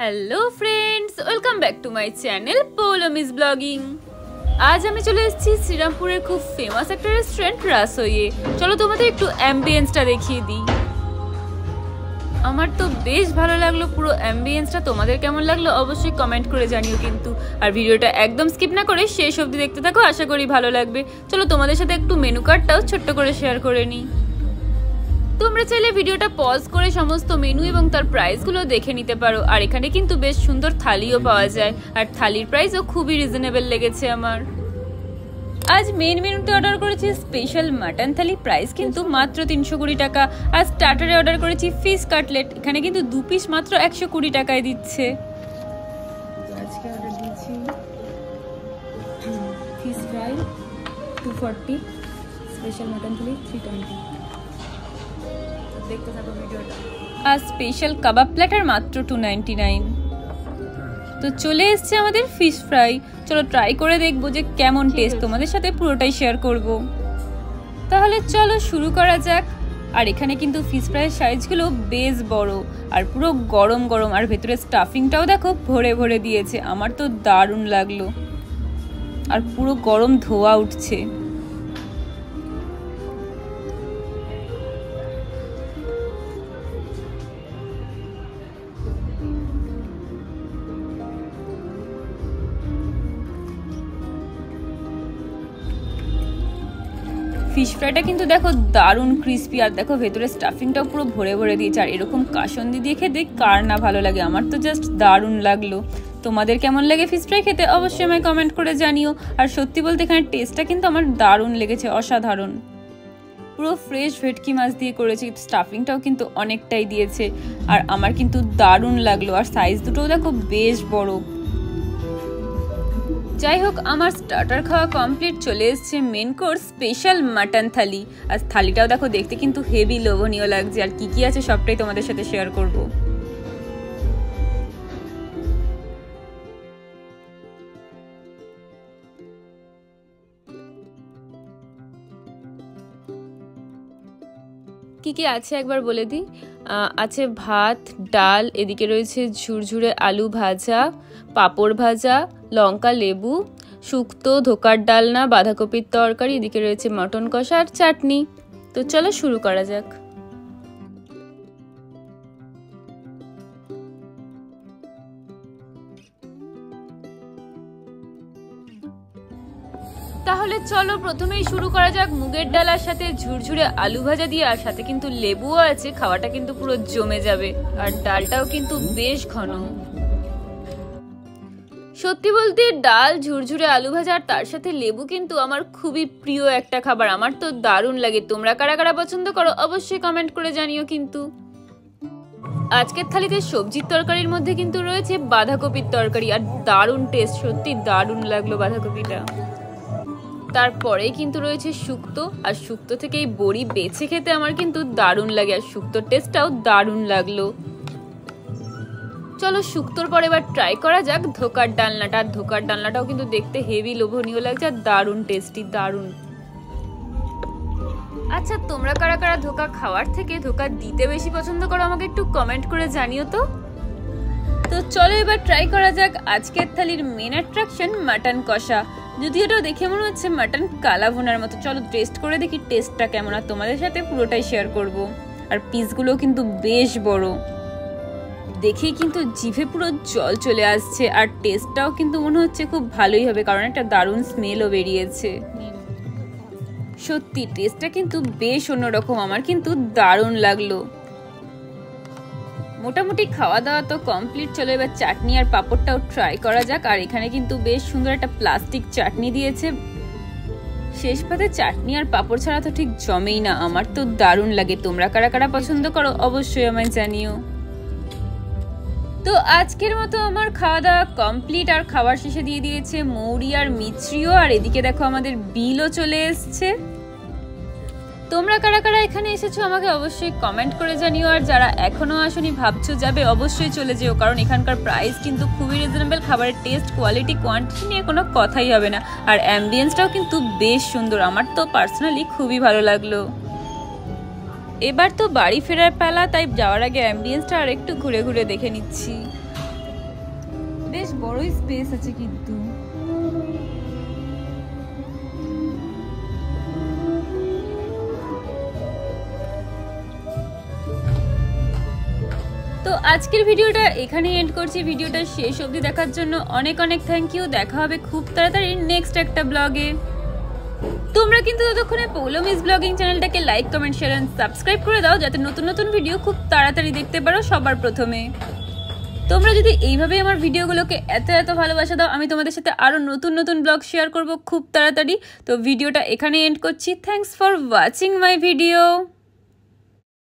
Hello friends, welcome back to my channel পৌলমিস blogging. আজ আমি চলে এসেছি শ্রীরামপুরের খুব ফেমাস একটা রেস্টুরেন্ট রাসোইয়ে। চলো তোমাদের একটু অ্যাম্বিয়েন্সটা দেখিয়ে দিই। আমার তো বেশ ভালো লাগলো পুরো অ্যাম্বিয়েন্সটা। তোমাদের কেমন লাগলো অবশ্যই কমেন্ট করে জানিও কিন্তু। আর ভিডিওটা একদম স্কিপ না করে শেষ অবধি দেখতে থাকো, আশা করি ভালো লাগবে। চলো তোমাদের সাথে একটু মেনু কার্ডটাও ছোট্ট করে শেয়ার করে নিই। তোমরা চাইলে ভিডিওটা পজ করে সমস্ত মেনু এবং তার প্রাইসগুলো দেখে নিতে পারো। আর এখানে কিন্তু বেশ সুন্দর থালিও পাওয়া যায়, আর থালির প্রাইসও খুবই রিজনেবল লেগেছে আমার। আজ মেন মেনুতে অর্ডার করেছি স্পেশাল মাটন থালি, প্রাইস কিন্তু মাত্র 320 টাকা। আর স্টার্টারে অর্ডার করেছি ফিশ কাটলেট, এখানে কিন্তু 2 পিস মাত্র 120 টাকায় দিচ্ছে। আজকে অর্ডার দিয়েছি ফিশ ফ্রাই 240, স্পেশাল মাটন থালি 320। দেখতে থাকো ভিডিওটা। আর স্পেশাল কাবাব প্ল্যাটার মাত্র 299। তো চলে এসছে আমাদের ফিশ ফ্রাই। চলো ট্রাই করে দেখবো যে কেমন টেস্ট, তোমাদের সাথে পুরোটাই শেয়ার করব। তাহলে চলো শুরু করা যাক। আর এখানে কিন্তু ফিশ ফ্রাইয়ের সাইজগুলো বেশ বড় আর পুরো গরম গরম, আর ভেতরে স্টাফিংটাও দেখো ভরে ভরে দিয়েছে। আমার তো দারুণ লাগলো, আর পুরো গরম ধোয়া উঠছে। ফিশ ফ্রাইটা কিন্তু দেখো দারুণ ক্রিস্পি, আর দেখো ভেতরে স্টাফিংটাও পুরো ভরে ভরে দিয়েছে। আর এরকম কাসন্দি দিয়ে খেতে কার না ভালো লাগে, আমার তো জাস্ট দারুণ লাগলো। তোমাদের কেমন লাগে ফিশ ফ্রাই খেতে অবশ্যই আমায় কমেন্ট করে জানিও। আর সত্যি বলতে এখানে টেস্টটা কিন্তু আমার দারুণ লেগেছে, অসাধারণ। পুরো ফ্রেশ ভেটকি মাছ দিয়ে করেছি, স্টাফিংটাও কিন্তু অনেকটাই দিয়েছে। আর আমার কিন্তু দারুণ লাগলো, আর সাইজ দুটোও দেখো বেশ বড়। যাই হোক, আমার স্টার্টার খাওয়া কমপ্লিট, চলে এসছে মেন কোর্স স্পেশাল মাটন থালি। আর থালিটাও দেখো দেখতে কিন্তু হেভি লোভনীয় লাগছে। আর কি কি আছে সবটাই তোমাদের সাথে শেয়ার করব। কি কি আছে একবার বলে দিই। আছে ভাত, ডাল, এদিকে রয়েছে ঝুরঝুরে আলু ভাজা, পাঁপড় ভাজা, লঙ্কা লেবু, শুক্তো, ধোকার ডালনা, বাঁধাকপির তরকারি, এদিকে রয়েছে মটন কষা আর চাটনি। তো চলো শুরু করা যাক। তাহলে চলো প্রথমেই শুরু করা যাক মুগের ডালার সাথে ঝুরঝুরে আলু ভাজা দিয়ে। আর সাথে কিন্তু লেবুও আছে, খাওয়াটা কিন্তু পুরো জমে যাবে। আর ডালটাও কিন্তু বেশ ঘন। সত্যি বলতে ডাল, ঝুরঝুরে আলু ভাজা আর তার সাথে লেবু কিন্তু আমার খুবই প্রিয় একটা খাবার। আমার তো দারুণ লাগে। তোমরা কারা কারা পছন্দ করো অবশ্যই কমেন্ট করে জানিও কিন্তু। আজকের থালিতে সবজির তরকারির মধ্যে কিন্তু রয়েছে বাঁধাকপির তরকারি, আর দারুণ টেস্ট, সত্যি দারুণ লাগলো বাঁধাকপিটা। তারপরেই কিন্তু রয়েছে শুক্তো, আর শুক্তো থেকে এই বড়ি বেছে খেতে আমার কিন্তু দারুণ লাগে। আর শুক্তোর টেস্টটাও দারুণ লাগলো। চলো শুক্তোর পরে এবার ট্রাই করা যাক ধোকার ডালনাটা। আর ধোকার ডালনাটাও কিন্তু দেখতে হেভি লোভনীয় লাগছে, আর দারুণ টেস্টি, দারুণ। আচ্ছা, তোমরা কারা কারা ধোকা খাওয়ার থেকে ধোকা দিতে বেশি পছন্দ করো আমাকে একটু কমেন্ট করে জানিও তো। তো চলো এবার ট্রাই করা যাক আজকের থালির মেন অ্যাট্রাকশন মাটন কষা। যদিও ওটাও দেখে মনে হচ্ছে মাটন কালা ভুনার মতো। চলো টেস্ট করে দেখি টেস্টটা কেমন, আর তোমাদের সাথে পুরোটাই শেয়ার করব। আর পিসগুলো কিন্তু বেশ বড়, দেখেই কিন্তু জিভে পুরো জল চলে আসছে। আর টেস্টটাও কিন্তু মনে হচ্ছে খুব ভালোই হবে, কারণ একটা দারুণ স্মেলও বেরিয়েছে। সত্যি টেস্টটা কিন্তু বেশ অন্যরকম, আমার কিন্তু দারুণ লাগলো। মোটামুটি খাওয়া দাওয়া তো কমপ্লিট। চলো এবার চাটনি আর পাঁপড়টাও ট্রাই করা যাক। আর এখানে কিন্তু বেশ সুন্দর একটা প্লাস্টিক চাটনি দিয়েছে। শেষ পাতে চাটনি আর পাঁপড় ছাড়া তো ঠিক জমেই না, আমার তো দারুণ লাগে। তোমরা কারা কারা পছন্দ করো অবশ্যই আমায় জানিও। তো আজকের মতো আমার খাওয়া দাওয়া কমপ্লিট, আর খাবার শেষে দিয়ে দিয়েছে মৌরি আর মিছরিও। আর এদিকে দেখো আমাদের বিলও চলে এসছে। তোমরা কারা কারা এখানে এসেছো আমাকে অবশ্যই কমেন্ট করে জানিও। আর যারা এখনো আসনি ভাবছো যাবে, অবশ্যই চলে যেও, কারণ এখানকার প্রাইস কিন্তু খুবই রিজনেবল। খাবারের টেস্ট, কোয়ালিটি, কোয়ান্টিটি নিয়ে কোনো কথাই হবে না। আর অ্যাম্বিয়েন্সটাও কিন্তু বেশ সুন্দর, আমার তো পার্সোনালি খুবই ভালো লাগলো। এবার তো বাড়ি ফেরার পালা, তাই যাওয়ার আগে অ্যাম্বিয়েন্সটা আর একটু ঘুরে ঘুরে দেখে নিচ্ছি। বড়ই স্পেস আছে কিন্তু। তো আজকের ভিডিওটা এখানেই এন্ড করছি। ভিডিওটা শেষ অবধি দেখার জন্য অনেক অনেক থ্যাংক ইউ। দেখা হবে খুব তাড়াতাড়ি নেক্সট একটা ব্লগে। তোমরা কিন্তু ততক্ষণে পৌলমিস ব্লগিং চ্যানেলটাকে like, comment, share and subscribe করে দাও, যাতে নতুন নতুন ভিডিও খুব তাড়াতাড়ি দেখতে পারো সবার প্রথমে। তোমরা যদি এইভাবে আমার ভিডিওগুলোকে এত এত ভালোবাসা দাও, আমি তোমাদের সাথে আরও নতুন নতুন ব্লগ শেয়ার করব খুব তাড়াতাড়ি। তো ভিডিওটা এখানে এন্ড করছি। Thanks for watching my video.